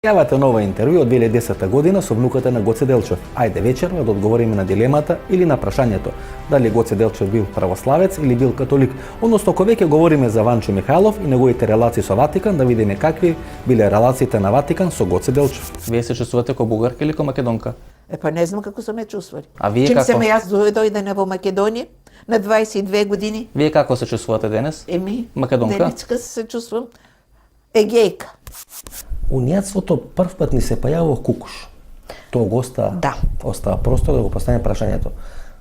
Јавате нова интервју од 2010 година со внуката на Гоце Делчев. Ајде вечерва да одговориме на дилемата или на прашањето дали Гоце Делчев бил православец или бил католик. Односно, ако веќе говориме за Ванчо Михајлов и неговите релации со Ватикан, да видиме какви биле релациите на Ватикан со Гоце Делчев. Вие се чувствувате ко бугарка или ко македонка? Па не знам како се ме чувствували. А вие Чим како? сам јас дојдена во Македонија на 22 години. Вие како се чувствувате денес? Македонка? Денеска се чувствувам егејка. Унијатството прв пат ни се појавува во Кукуш. Тоа го остава простор да го поставиме прашањето.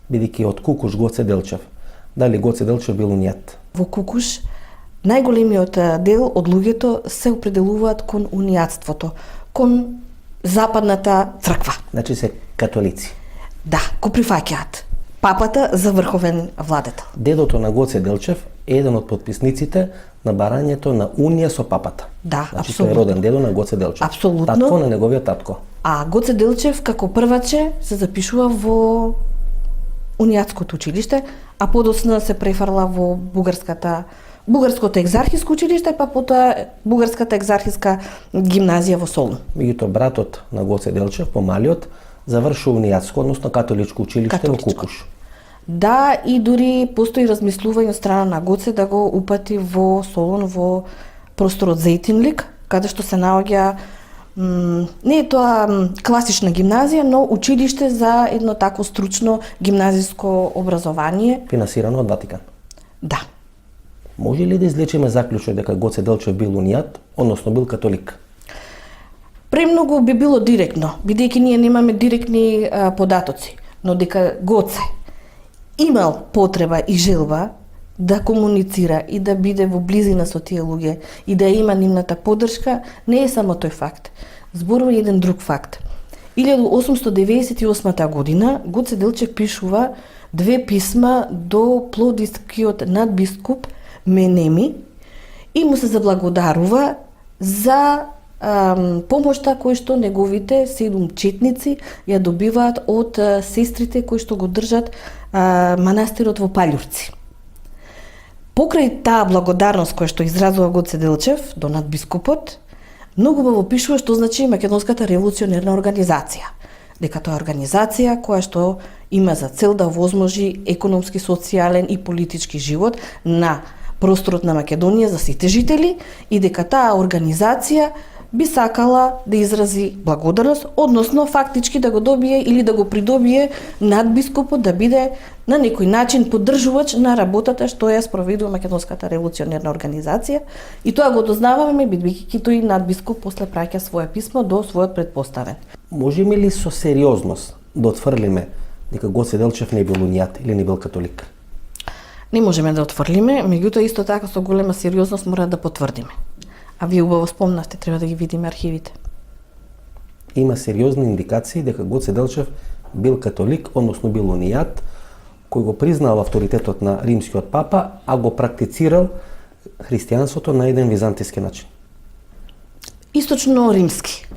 Бидејќи од Кукуш Гоце Делчев, дали Гоце Делчев бил унијат? Во Кукуш најголемиот дел од луѓето се определуваат кон унијатството, кон западната црква. Значи се католици. Да, го прифаќаат папата за врховен владетел. Дедото на Гоце Делчев е еден од потписниците на барањето на унија со папата. Да, значи, апсолутно. Тој е роден дедо на Гоце Делчев. Апсолутно. Татко на неговиот татко. А Гоце Делчев како прваче се запишува во унијатското училиште, а подоцна се префарла во Бугарското екзархиско училиште, па потоа Бугарската екзархиска гимназија во Солун. Меѓутоа братот на Гоце Делчев, помалиот, завршил унијатско, односно католичко училиште во Кукуш. Да, и дури постои размислување од страна на Гоце да го упати во Солун, во просторот Зејтинлик, каде што се наоѓа не е тоа класична гимназија, но училиште за едно тако стручно гимназиско образование. Финансирано од Ватикан. Да. Може ли да извлечеме заклучок дека Гоце Делчев бил унијат, односно бил католик? Премногу би било директно, бидејќи ние немаме директни податоци, но дека Гоце имал потреба и желба да комуницира и да биде во близина со тие луѓе и да има нивната поддршка, не е само тој факт. Зборува еден друг факт. 1898 година Гоце Делчев пишува 2 писма до пловдивскиот надбискуп Менеми и му се заблагодарува за помошта кој што неговите 7 четници ја добиваат од сестрите кои што го држат манастирот во Палјурци. Покрај таа благодарност која што изразува Гоце Делчев до надбискупот, многу убаво пишува што значи Македонската револуционерна организација. Дека тоа е организација која што има за цел да возможи економски, социјален и политички живот на просторот на Македонија за сите жители и дека таа организација би сакала да изрази благодарност, односно фактички да го добие или да го придобие надбискупот да биде на некој начин поддржувач на работата што ја спроведува Македонската револуционерна организација и тоа го дознаваме бидејќи тој надбискуп после праќа свое писмо до својот предпоставен. Можеме ли со сериозност да отфрлиме дека Гоце Делчев не бил унијат или не бил католик? Не можеме да отфрлиме, меѓутоа исто така со голема сериозност мора да потврдиме. А вие убаво спомнавте, треба да ги видиме архивите. Има сериозни индикации дека Гоце Делчев бил католик, односно бил унијат, кој го признал авторитетот на римскиот папа, а го практицирал христијанството на еден византиски начин. Источно римски.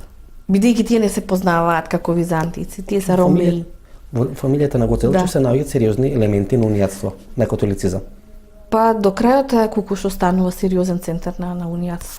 Бидејќи тие не се познаваат како византици, тие се ромеи. Во фамилијата на Гоце Делчев се наоѓаат сериозни елементи на унијатство, на католицизам. Па до крајот Кукуш останува сериозен центар на унијатство.